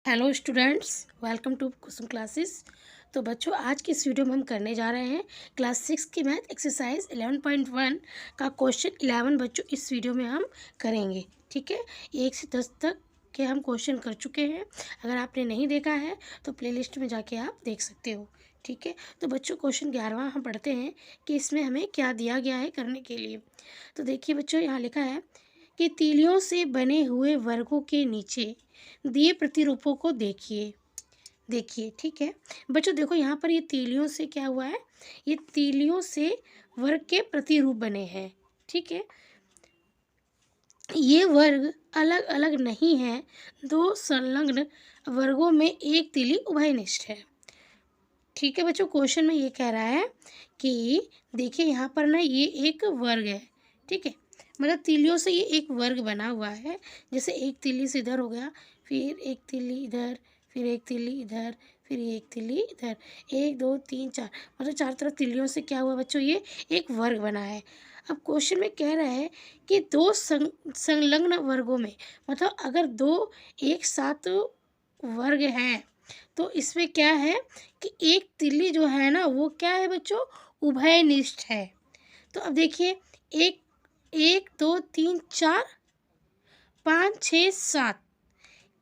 Hello students, welcome to Kusum classes. तो बच्चों, आज की इस वीडियो में हम करने जा रहे हैं क्लास 6 की मैथ एक्सरसाइज 11.1 का क्वेश्चन 11। बच्चों, इस वीडियो में हम करेंगे, ठीक है। 1 से 10 तक के हम क्वेश्चन कर चुके हैं। अगर आपने नहीं देखा है तो प्लेलिस्ट में जाके आप देख सकते हो, ठीक है। तो बच्चों, क्वेश्चन 11वां हम पढ़ते हैं कि इसमें हमें क्या दिया गया है करने के लिए। तो देखिए बच्चों, यहाँ लिखा है कि तीलियों से बने हुए वर्गों के नीचे दिए प्रतिरूपों को देखिए। देखिए, ठीक है बच्चों। देखो यहाँ पर ये तीलियों से क्या हुआ है, ये तीलियों से वर्ग के प्रतिरूप बने हैं, ठीक है। ये वर्ग अलग अलग नहीं है, दो संलग्न वर्गों में एक तीली उभयनिष्ठ है, ठीक है बच्चों। क्वेश्चन में ये कह रहा है कि देखिए यहाँ पर ना ये एक वर्ग है, ठीक है। मतलब तीलियों से ये एक वर्ग बना हुआ है। जैसे एक तीली से इधर हो गया, फिर एक तीली इधर, फिर एक तीली इधर, फिर एक तीली इधर, 1 2 3 4, मतलब चार तरफ तीलियों से क्या हुआ बच्चों, ये एक वर्ग बना है। अब क्वेश्चन में कह रहा है कि दो संलग्न वर्गों में, मतलब अगर दो एक साथ वर्ग हैं तो इसमें क्या है कि एक तिल्ली जो है ना वो क्या है बच्चों, उभयनिष्ठ है। तो अब देखिए, एक 1 2 3 4 5 6 7,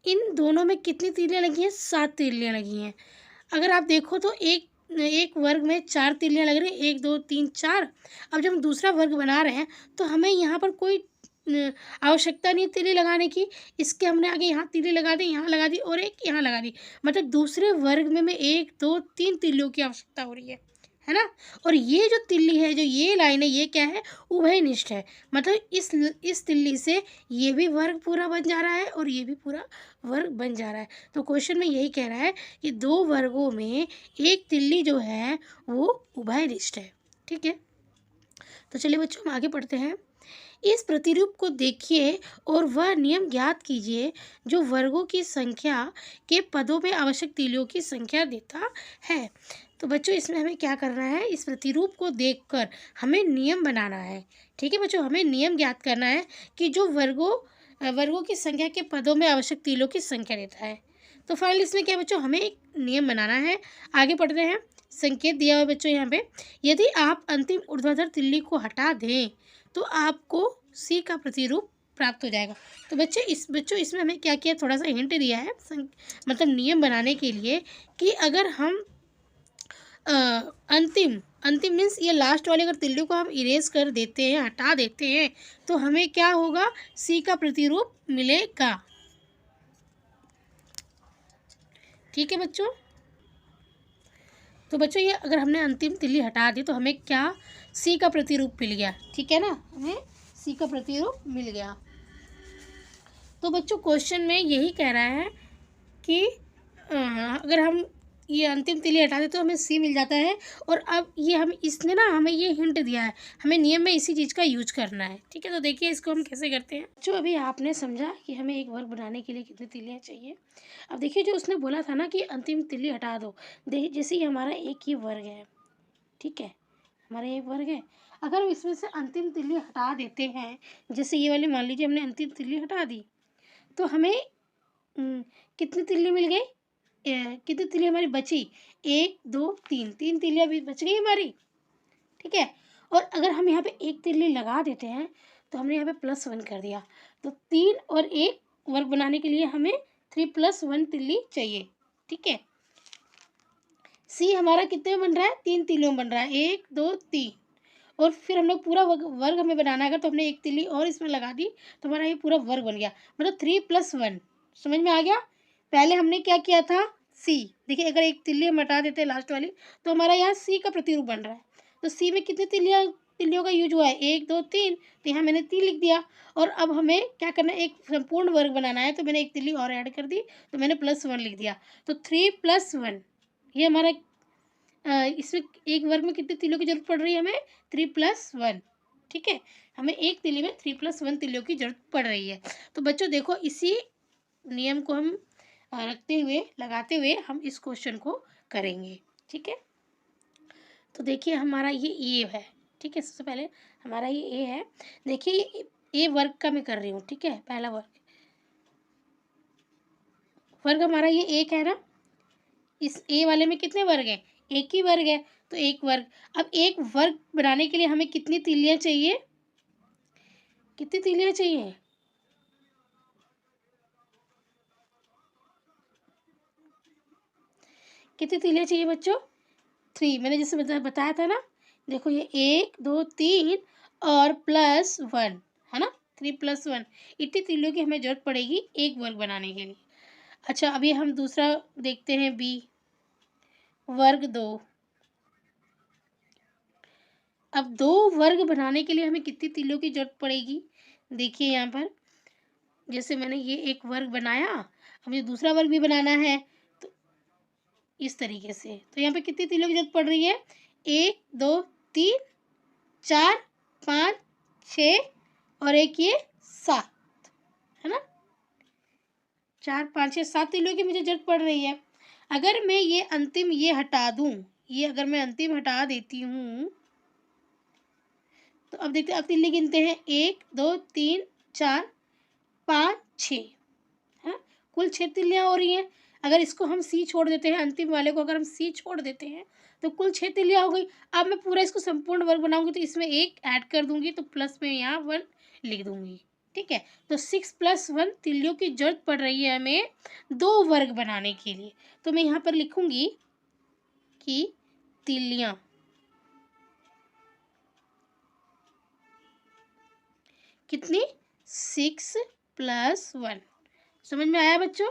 इन दोनों में कितनी तीलियाँ लगी हैं, 7 तीलियाँ लगी हैं। अगर आप देखो तो एक एक वर्ग में 4 तीलियाँ लग रही हैं, 1 2 3 4। अब जब हम दूसरा वर्ग बना रहे हैं तो हमें यहाँ पर कोई आवश्यकता नहीं तीली लगाने की। इसके हमने आगे यहाँ तीली लगा दी, यहाँ लगा दी और एक यहाँ लगा दी, मतलब दूसरे वर्ग में 1 2 3 तीलियों की आवश्यकता हो रही है ना। और ये जो तिल्ली है, जो ये लाइन है, ये क्या है, उभयनिष्ठ है। मतलब इस तिल्ली से ये भी वर्ग पूरा बन जा रहा है और ये भी पूरा वर्ग बन जा रहा है। तो क्वेश्चन में यही कह रहा है कि दो वर्गों में एक तिल्ली जो है वो उभयनिष्ठ है, ठीक है। तो चलिए बच्चों, हम आगे पढ़ते हैं। इस प्रतिरूप को देखिए और वह नियम ज्ञात कीजिए जो वर्गों की संख्या के पदों में आवश्यक तीलियों की संख्या देता है। तो बच्चों, इसमें हमें क्या करना है, इस प्रतिरूप को देखकर हमें नियम बनाना है, ठीक है बच्चों। हमें नियम ज्ञात करना है कि जो वर्गों की संख्या के पदों में आवश्यक तीलियों की संख्या देता है। तो फाइनली इसमें क्या बच्चों, हमें एक नियम बनाना है। आगे पढ़ते हैं। संकेत दिया हुआ है बच्चों यहाँ पे, यदि आप अंतिम ऊर्ध्वाधर तिल्ली को हटा दें तो आपको सी का प्रतिरूप प्राप्त हो जाएगा। तो बच्चों इसमें हमें क्या किया, थोड़ा सा हिंट दिया है मतलब नियम बनाने के लिए कि अगर हम अंतिम अंतिम मीन्स ये लास्ट वाले अगर तिल्ली को हम इरेज कर देते हैं, हटा देते हैं, तो हमें क्या होगा, सी का प्रतिरूप मिलेगा, ठीक है बच्चों। तो बच्चों, ये अगर हमने अंतिम तिल्ली हटा दी तो हमें क्या, सी का प्रतिरूप मिल गया, ठीक है ना, हमें सी का प्रतिरूप मिल गया। तो बच्चों, क्वेश्चन में यही कह रहा है कि अगर हम ये अंतिम तिल्ली हटा दें तो हमें सी मिल जाता है। और अब ये हम इसने ना हमें ये हिंट दिया है, हमें नियम में इसी चीज़ का यूज करना है, ठीक है। तो देखिए इसको हम कैसे करते हैं। जो अभी आपने समझा कि हमें एक वर्ग बनाने के लिए कितनी तिल्लियाँ चाहिए। अब देखिए, जो उसने बोला था ना कि अंतिम तिल्ली हटा दो, देखिए जैसे ये हमारा एक ही वर्ग है, ठीक है, हमारा एक वर्ग है। अगर हम इसमें से अंतिम तिल्ली हटा देते हैं, जैसे ये वाली मान लीजिए हमने अंतिम तिल्ली हटा दी, तो हमें कितनी तिल्ली मिल गई, कितनी तिल्ली हमारी बची, 1 2 3, 3 तिल्लियाँ भी बच गई हमारी, ठीक है। और अगर हम यहाँ पे एक तिल्ली लगा देते हैं तो हमने यहाँ पे +1 कर दिया। तो 3 और 1 वर्ग बनाने के लिए हमें 3 + 1 तिल्ली चाहिए, ठीक है। सी हमारा कितने में बन रहा है, 3 तिल्लियों में बन रहा है, 1 2 3। और फिर हम लोग पूरा वर्ग हमें बनाना है, तो हमने एक तिल्ली और इसमें लगा दी तो हमारा ये पूरा वर्ग बन गया, मतलब 3 + 1। समझ में आ गया। पहले हमने क्या किया था, सी, देखिए अगर एक तिल्ली हम हटा देते हैं लास्ट वाली तो हमारा यहाँ सी का प्रतिरूप बन रहा है। तो सी में कितनी तिल्लियों का यूज हुआ है, 1 2 3, तो यहाँ मैंने 3 लिख दिया। और अब हमें क्या करना है, एक संपूर्ण वर्ग बनाना है, तो मैंने एक तिल्ली और ऐड कर दी, तो मैंने +1 लिख दिया। तो 3 + 1, ये हमारा इसमें एक वर्ग में कितनी तिल्लियों की जरूरत पड़ रही है हमें, 3 + 1, ठीक है। हमें एक तिल्ली में 3 + 1 तिल्लियों की जरूरत पड़ रही है। तो बच्चों देखो, इसी नियम को हम रखते हुए, लगाते हुए हम इस क्वेश्चन को करेंगे, ठीक है। तो देखिए हमारा ये ए है, ठीक है। सबसे पहले हमारा ये ए है। देखिए ए वर्ग का मैं कर रही हूँ, ठीक है, पहला वर्ग। वर्ग हमारा ये एक है ना, इस ए वाले में कितने वर्ग हैं, एक ही वर्ग है, तो एक वर्ग। अब एक वर्ग बनाने के लिए हमें कितनी तीलियां चाहिए, कितनी तीलियां चाहिए, कितनी तीलियां चाहिए बच्चों, 3। मैंने जैसे बताया था ना, देखो ये 1 2 3 और +1 है ना, 3 + 1, इतनी तीलियों की हमें जरूरत पड़ेगी एक वर्ग बनाने के लिए। अच्छा अभी हम दूसरा देखते हैं, बी वर्ग 2। अब 2 वर्ग बनाने के लिए हमें कितनी तीलियों की जरूरत पड़ेगी, देखिए यहाँ पर जैसे मैंने ये एक वर्ग बनाया, हमें दूसरा वर्ग भी बनाना है, तो इस तरीके से, तो यहाँ पे कितनी तीलियों की जरूरत पड़ रही है, 1 2 3 4 5 6 और एक ये 7, है ना, 4 5 6 7 तीलियों की मुझे जरूरत पड़ रही है। अगर मैं ये अंतिम ये हटा दूं, ये अगर मैं अंतिम हटा देती हूँ, तो अब देखते हैं, अब तीली गिनते हैं, 1 2 3 4 5 6, है, कुल 6 तिल्लियाँ हो रही हैं। अगर इसको हम सी छोड़ देते हैं, अंतिम वाले को अगर हम सी छोड़ देते हैं, तो कुल 6 तिल्लियाँ हो गई। अब मैं पूरा इसको संपूर्ण वर्ग बनाऊंगी, तो इसमें एक ऐड कर दूंगी, तो प्लस में यहाँ 1 लिख दूंगी, ठीक है। तो 6 + 1 तिल्लियों की जरूरत पड़ रही है हमें 2 वर्ग बनाने के लिए। तो मैं यहाँ पर लिखूंगी कि तिल्लियाँ कितनी, 6 + 1, समझ में आया बच्चों।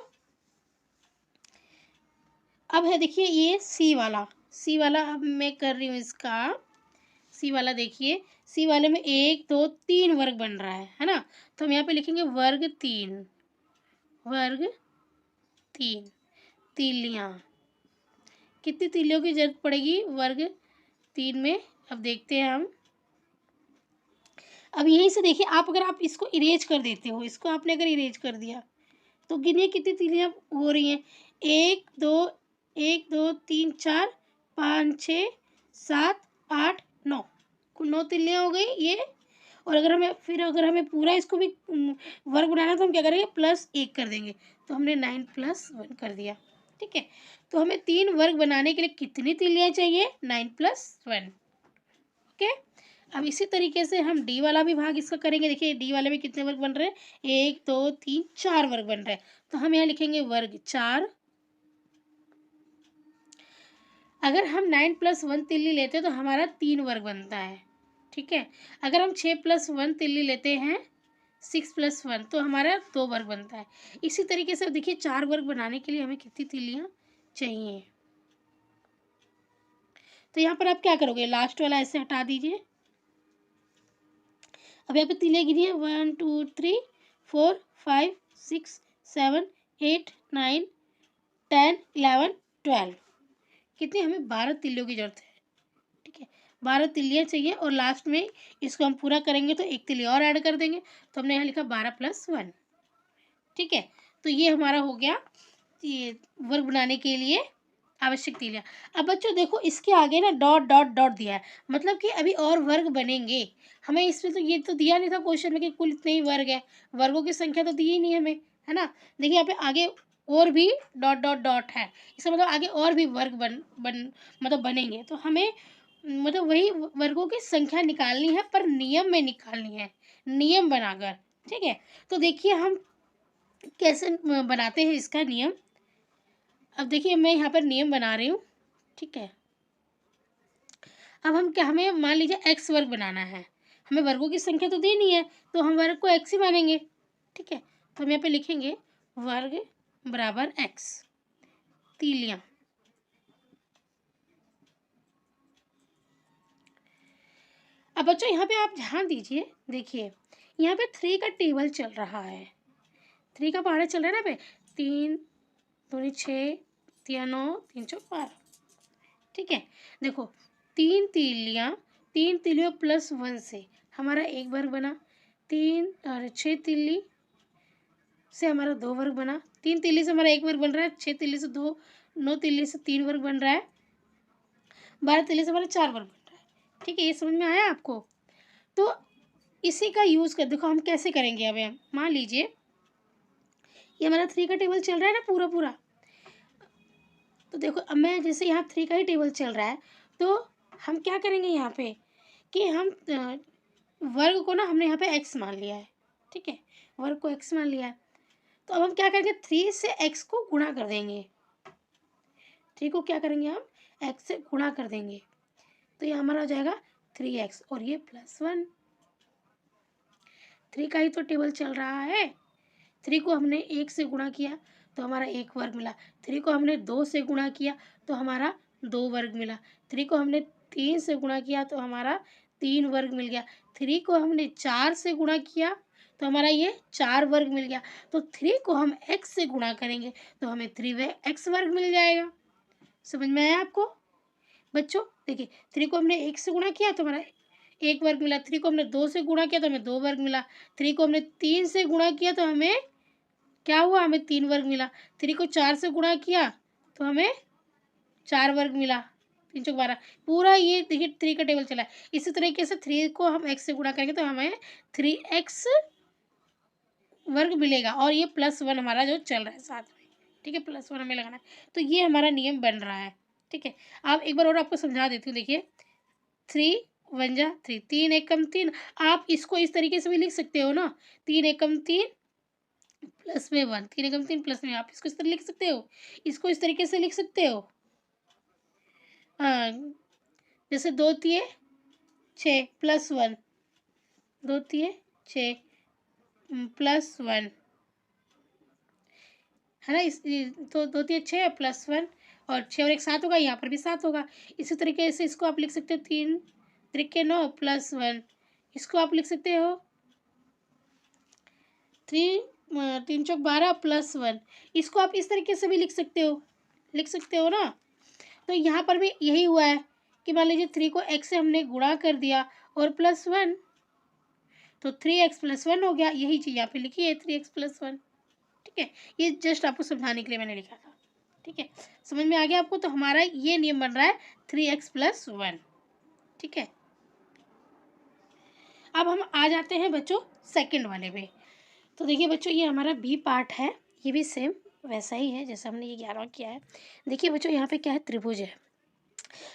अब है देखिए ये सी वाला, सी वाला अब मैं कर रही हूँ इसका, सी वाला देखिए, सी वाले में 1 2 3 वर्ग बन रहा है ना, तो हम यहाँ पे लिखेंगे वर्ग 3, वर्ग 3 तीलियाँ, कितनी तीलियों की जरूरत पड़ेगी वर्ग 3 में, अब देखते हैं हम। अब यहीं से देखिए, आप अगर आप इसको इरेज कर देते हो, इसको आपने अगर इरेज कर दिया, तो गिनिए कितनी तीलियाँ हो रही हैं, 1 2 1 2 3 4 5 6 7 8 9, कुल 9 तिल्लियाँ हो गई ये। और अगर हमें पूरा इसको भी वर्ग बनाना है, तो हम क्या करेंगे, +1 कर देंगे, तो हमने 9 + 1 कर दिया, ठीक है। तो हमें 3 वर्ग बनाने के लिए कितनी तिल्लियाँ चाहिए, 9 + 1, ओके। अब इसी तरीके से हम डी वाला भी भाग इसका करेंगे। देखिए डी वाले में कितने वर्ग बन रहे हैं, 1 2 3 4 वर्ग बन रहे हैं, तो हम यहाँ लिखेंगे वर्ग 4। अगर हम 9 + 1 तिल्ली लेते हैं, तो हमारा 3 वर्ग बनता है, ठीक है। अगर हम 6 + 1 तिल्ली लेते हैं, 6 + 1, तो हमारा 2 वर्ग बनता है। इसी तरीके से देखिए 4 वर्ग बनाने के लिए हमें कितनी तिल्लियाँ चाहिए, तो यहाँ पर आप क्या करोगे, लास्ट वाला ऐसे हटा दीजिए। अब यहाँ पे तिल्लियाँ गिनिए, 1 2 3 4 5 6 7 8 9 10 11 12, कितनी, हमें 12 तिल्लियों की जरूरत है, ठीक है। 12 तिल्लियाँ चाहिए, और लास्ट में इसको हम पूरा करेंगे तो एक तिल्ली और ऐड कर देंगे, तो हमने यहाँ लिखा 12 + 1, ठीक है। तो ये हमारा हो गया ये वर्ग बनाने के लिए आवश्यक तिल्लियाँ। अब बच्चों देखो इसके आगे ना डॉट डॉट डॉट दिया है, मतलब कि अभी और वर्ग बनेंगे। हमें इसमें तो ये तो दिया नहीं था क्वेश्चन में कि कुल इतने ही वर्ग है, वर्गों की संख्या तो दी ही नहीं हमें, है ना। देखिए यहाँ पे आगे और भी डॉट डॉट डॉट है, इसका मतलब आगे और भी वर्ग मतलब बनेंगे, तो हमें मतलब वही वर्गों की संख्या निकालनी है, पर नियम में निकालनी है, नियम बनाकर, ठीक है। तो देखिए हम कैसे बनाते हैं इसका नियम। अब देखिए मैं यहाँ पर नियम बना रही हूँ, ठीक है। अब हम क्या, हमें मान लीजिए एक्स वर्ग बनाना है, हमें वर्गों की संख्या तो देनी है, तो हम वर्ग को एक्स ही मानेंगे, ठीक है। तो हम यहाँ पे लिखेंगे वर्ग बराबर एक्स, तीलियाँ। अब बच्चों यहाँ पे आप ध्यान दीजिए, देखिए यहाँ पे 3 का टेबल चल रहा है, 3 का पहाड़ा चल रहा है ना पे, 3 दूनी 6 3 9 3 4 12, ठीक है। देखो 3 तीलियाँ, 3 तीलियों +1 से हमारा एक वर्ग बना, 3 और 6 तिल्ली से हमारा 2 वर्ग बना, 3 तिल्ली से हमारा एक वर्ग बन रहा है, 6 तिल्ली से 2, 9 तिल्ली से 3 वर्ग बन रहा है, 12 तिल्ली से हमारा 4 वर्ग बन रहा है, ठीक है। ये समझ में आया आपको। तो इसी का यूज़ कर देखो हम कैसे करेंगे। अब मान लीजिए ये हमारा 3 का टेबल चल रहा है ना पूरा पूरा। तो देखो अब मैं जैसे यहाँ 3 का ही टेबल चल रहा है, तो हम क्या करेंगे यहाँ पे कि हम वर्ग को ना हमने यहाँ पे x मान लिया है, ठीक है, वर्ग को x मान लिया है। तो अब हम क्या करेंगे, 3 से x को गुणा कर देंगे। 3 को क्या करेंगे हम, x से गुणा कर देंगे। तो ये हमारा हो जाएगा 3x और ये +1। 3 का ही तो टेबल चल रहा है। 3 को हमने 1 से गुणा किया तो हमारा 1 वर्ग मिला। 3 को हमने 2 से गुणा किया तो हमारा 2 वर्ग मिला। 3 को हमने 3 से गुणा किया तो हमारा 3 वर्ग मिल गया। 3 को हमने 4 से गुणा किया तो हमारा ये 4 वर्ग मिल गया। तो 3 को हम x से गुणा करेंगे तो हमें 3x वर्ग मिल जाएगा। समझ में आया आपको बच्चों? देखिए 3 को हमने 1 से गुणा किया तो हमारा 1 वर्ग मिला। 3 को हमने 2 से गुणा किया तो हमें 2 वर्ग मिला। 3 को हमने 3 से गुणा किया तो हमें क्या हुआ, हमें 3 वर्ग मिला। 3 को 4 से गुणा किया तो हमें 4 वर्ग मिला। 3 चौक 12 पूरा ये देखिए 3 का टेबल चला है। इसी तरीके से 3 को हम x से गुणा करेंगे तो हमें 3x वर्ग मिलेगा और ये +1 हमारा जो चल रहा है साथ में, ठीक है, +1 हमें लगाना है। तो ये हमारा नियम बन रहा है, ठीक है। अब एक बार और आपको समझा देती हूँ। देखिए 3 1 जा 3, 3 एकम 3। आप इसको इस तरीके से भी लिख सकते हो ना, 3 एकम 3 प्लस में 1, 3 एकम 3 प्लस में, आप इसको इस तरह लिख सकते हो, इसको इस तरीके से लिख सकते हो। हाँ, जैसे 2 तिये 6 +1, 2 तिये 6 +1 है ना। इस तो 2 तिये 6 +1 और 6 और 1 7 होगा, यहाँ पर भी 7 होगा। इसी तरीके से इसको आप लिख सकते हो 3 त्रिके 9 +1, इसको आप लिख सकते हो 3 चौक 12 +1, इसको आप इस तरीके से भी लिख सकते हो ना। तो यहाँ पर भी यही हुआ है कि मान लीजिए 3 को x से हमने गुणा कर दिया और +1, तो 3x + 1 हो गया। यही चीज़ यहाँ पे लिखी है 3x + 1, ठीक है। ये जस्ट आपको समझाने के लिए मैंने लिखा था, ठीक है। समझ में आ गया आपको? तो हमारा ये नियम बन रहा है 3x + 1, ठीक है। अब हम आ जाते हैं बच्चों सेकंड वाले पे। तो देखिए बच्चों ये हमारा बी पार्ट है, ये भी सेम वैसा ही है जैसा हमने ये 11वां किया है। देखिए बच्चों यहाँ पे क्या है, त्रिभुज है।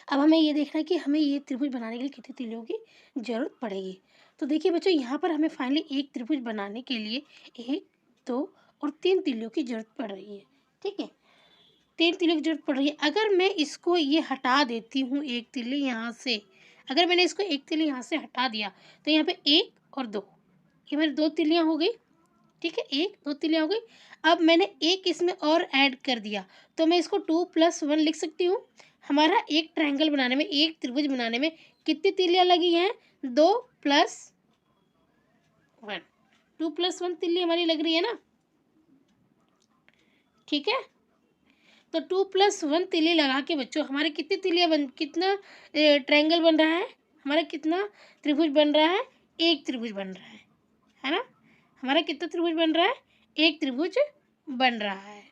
अब हमें ये देखना है कि हमें ये त्रिभुज बनाने के लिए कितनी तीलियों की ज़रूरत पड़ेगी। तो देखिए बच्चों यहाँ पर हमें फाइनली एक त्रिभुज बनाने के लिए 1 2 और 3 तीलियों की ज़रूरत पड़ रही है, ठीक है। 3 तीलियों की ज़रूरत पड़ रही है। अगर मैं इसको ये हटा देती हूँ एक तीली यहाँ से, अगर मैंने इसको एक तीली यहाँ से हटा दिया तो यहाँ पे 1 और 2, ये मेरी 2 तीलियाँ हो गई, ठीक है, 1 2 तीलियाँ हो गई। अब मैंने एक इसमें और ऐड कर दिया तो मैं इसको 2 + 1 लिख सकती हूँ। हमारा एक ट्रायंगल बनाने में, एक त्रिभुज बनाने में कितनी तीलियाँ लगी हैं, 2 + 1, 2 + 1 तीली हमारी लग रही है ना, ठीक है। तो 2 + 1 तीली लगा के बच्चों हमारे कितनी तीलियाँ कितना ट्रायंगल बन रहा है, हमारा कितना त्रिभुज बन रहा है, एक त्रिभुज बन रहा है ना। हमारा कितना त्रिभुज बन रहा है, एक त्रिभुज बन रहा है।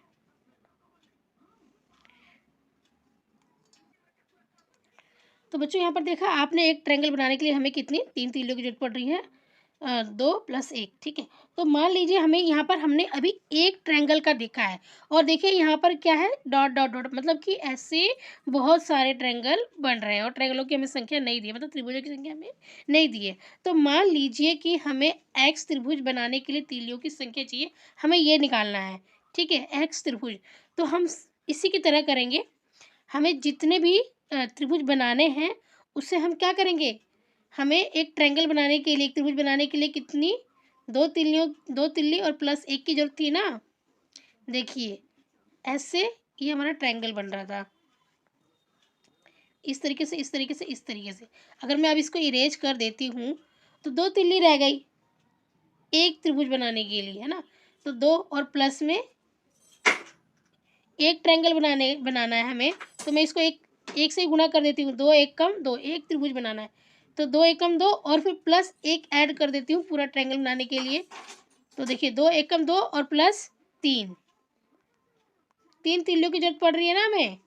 तो बच्चों यहाँ पर देखा आपने, एक ट्रायंगल बनाने के लिए हमें कितनी 3 तीलियों की जरूरत पड़ रही है, 2 + 1, ठीक है। तो मान लीजिए हमें यहाँ पर हमने अभी एक ट्रायंगल का देखा है और देखिए यहाँ पर क्या है, डॉट डॉट डॉट, मतलब कि ऐसे बहुत सारे ट्रायंगल बन रहे हैं और ट्रायंगलों की हमें संख्या नहीं दी है, मतलब त्रिभुजों की संख्या हमें नहीं दी है। तो मान लीजिए कि हमें एक्स त्रिभुज बनाने के लिए तीलियों की संख्या चाहिए, हमें ये निकालना है, ठीक है, एक्स त्रिभुज। तो हम इसी की तरह करेंगे, हमें जितने भी त्रिभुज बनाने हैं उससे हम क्या करेंगे, हमें एक ट्रायंगल बनाने के लिए, एक त्रिभुज बनाने के लिए कितनी, 2 तीलियों, 2 तीली और +1 की जरूरत थी ना। देखिए ऐसे ये हमारा ट्रायंगल बन रहा था, इस तरीके से, इस तरीके से, इस तरीके से। अगर मैं अब इसको इरेज कर देती हूँ तो 2 तीली रह गई एक त्रिभुज बनाने के लिए, है ना। तो 2 और प्लस में एक ट्रायंगल बनाना है हमें, तो मैं इसको एक से ही गुणा कर देती हूँ, 2 1 कम 2, एक त्रिभुज बनाना है तो 2 1 कम 2 और फिर +1 ऐड कर देती हूँ पूरा ट्रायंगल बनाने के लिए। तो देखिए 2 1 कम 2 और +3, 3 तीलियों की जरूरत पड़ रही है ना हमें,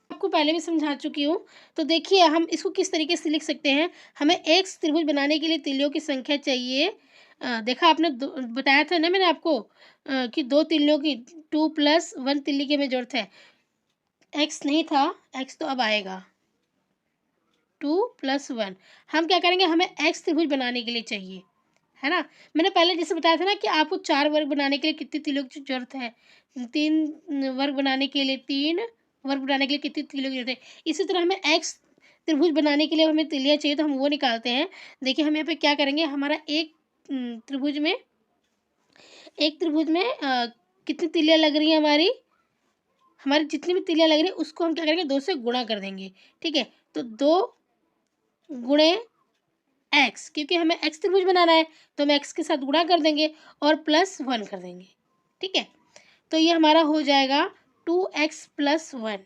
आपको पहले भी समझा चुकी हूँ। तो देखिए हम इसको किस तरीके से लिख सकते हैं, हमें एक त्रिभुज बनाने के लिए तीलियों की संख्या चाहिए देखा आपने, बताया था ना मैंने आपको कि 2 तिल्लियों की 2 + 1 तिल्ली की हमें ज़रूरत है। x नहीं था, x तो अब आएगा 2 + 1। हम क्या करेंगे, हमें x त्रिभुज बनाने के लिए चाहिए, है ना? मैंने पहले जैसे बताया था ना कि आपको 4 वर्ग बनाने के लिए कितनी तीलियों की ज़रूरत है? 3 वर्ग बनाने के लिए 3 वर्ग बनाने के लिए कितनी तीलियों की ज़रूरत है? इसी तरह हमें x त्रिभुज बनाने के लिए हमें तीलियाँ चाहिए, तो हम वो निकालते हैं। देखिए हम यहाँ पे क्या करेंगे, हमारा एक त्रिभुज में कितनी तीलियाँ लग रही हैं हमारी? हमारी जितनी भी तीलियाँ लग रही हैं उसको हम क्या करेंगे, 2 से गुणा कर देंगे, ठीक है? तो 2 गुणे x, क्योंकि हमें x त्रिभुज बनाना है तो हम x के साथ गुणा कर देंगे और +1 कर देंगे, ठीक है? तो ये हमारा हो जाएगा 2x + 1।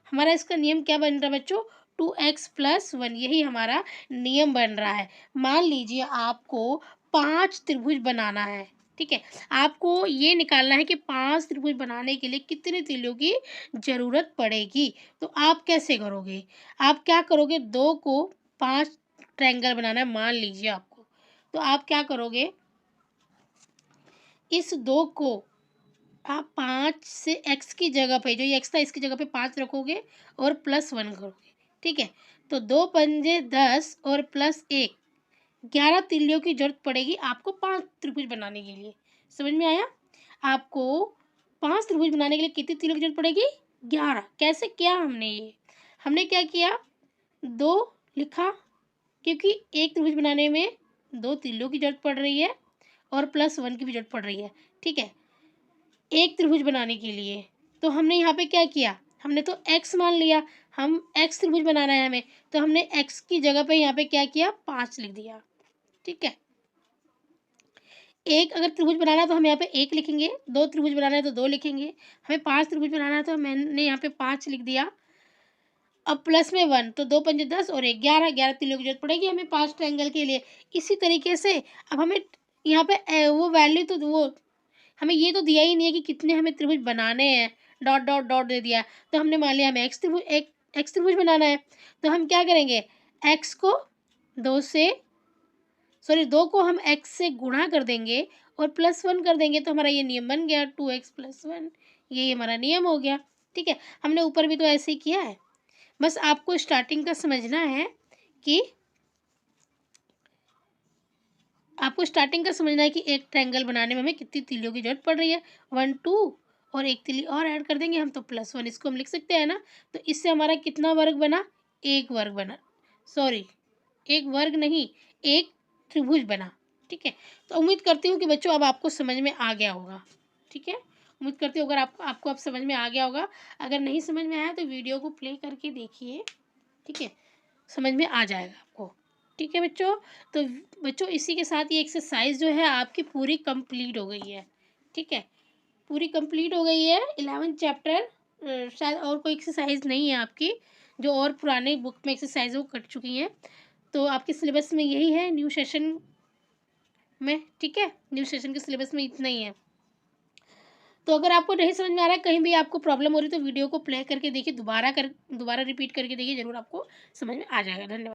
हमारा इसका नियम क्या बन रहा है बच्चों? 2x + 1, यही हमारा नियम बन रहा है। मान लीजिए आपको 5 त्रिभुज बनाना है, ठीक है? आपको ये निकालना है कि 5 त्रिभुज बनाने के लिए कितने तीलियों की ज़रूरत पड़ेगी। तो आप कैसे करोगे? आप क्या करोगे, 2 को 5 ट्रायंगल बनाना है मान लीजिए आपको। तो आप क्या करोगे, इस 2 को आप 5 से x की जगह पे, जो ये x था इसकी जगह पे 5 रखोगे और +1 करोगे, ठीक है? तो 2 पंजे 10 और +1, 11 तीलियों की ज़रूरत पड़ेगी आपको 5 त्रिभुज बनाने के लिए। समझ में आया? आपको 5 त्रिभुज बनाने के लिए कितनी तीलियों की ज़रूरत पड़ेगी? 11। कैसे किया हमने ये? हमने क्या किया, 2 लिखा, क्योंकि एक त्रिभुज बनाने में 2 तीलियों की ज़रूरत पड़ रही है और +1 की भी ज़रूरत पड़ रही है, ठीक है? एक त्रिभुज बनाने के लिए तो हमने यहाँ पे क्या किया, हमने तो x मान लिया, हम x त्रिभुज बनाना है हमें, तो हमने x की जगह पे यहाँ पे क्या किया, 5 लिख दिया, ठीक है? एक अगर त्रिभुज बनाना है तो हम यहाँ पे 1 लिखेंगे, 2 त्रिभुज बनाना है तो 2 लिखेंगे, हमें 5 त्रिभुज बनाना है तो मैंने यहाँ पे 5 लिख दिया। अब प्लस में 1, तो 2 पंजे 10 और 1 11, 11 तीलियों की ज़रूरत पड़ेगी हमें 5 ट्रायंगल के लिए। इसी तरीके से अब हमें यहाँ पे वो वैल्यू तो वो हमें ये तो दिया ही नहीं है कि कितने हमें त्रिभुज बनाने हैं, डॉट डॉट डॉट दे दिया। तो हमने मान लिया हमें एक्स त्रिभुज बनाना है, तो हम क्या करेंगे, एक्स को 2 को हम एक्स से गुणा कर देंगे और +1 कर देंगे, तो हमारा ये नियम बन गया 2x + 1। ये हमारा नियम हो गया, ठीक है? हमने ऊपर भी तो ऐसे ही किया है। बस आपको स्टार्टिंग का समझना है कि एक ट्रायंगल बनाने में हमें कितनी तीलियों की ज़रूरत पड़ रही है। 1 2 और 1 तीली और ऐड कर देंगे हम, तो +1 इसको हम लिख सकते हैं ना। तो इससे हमारा कितना वर्ग बना, 1 वर्ग बना, सॉरी 1 वर्ग नहीं, 1 त्रिभुज बना, ठीक है? तो उम्मीद करती हूँ कि बच्चों अब आपको समझ में आ गया होगा, ठीक है? उम्मीद करती हूँ अगर आपको अब समझ में आ गया होगा। अगर नहीं समझ में आया तो वीडियो को प्ले करके देखिए, ठीक है? समझ में आ जाएगा आपको, ठीक है बच्चों? तो बच्चों इसी के साथ ये एक्सरसाइज जो है आपकी पूरी कंप्लीट हो गई है, ठीक है? पूरी कंप्लीट हो गई है 11th चैप्टर। शायद और कोई एक्सरसाइज नहीं है आपकी, जो और पुराने बुक में एक्सरसाइज वो कट चुकी हैं। तो आपके सिलेबस में यही है न्यू सेशन में, ठीक है? न्यू सेशन के सिलेबस में इतना ही है। तो अगर आपको नहीं समझ में आ रहा है, कहीं भी आपको प्रॉब्लम हो रही है, तो वीडियो को प्ले करके देखिए, दोबारा रिपीट करके देखिए, ज़रूर आपको समझ में आ जाएगा। धन्यवाद।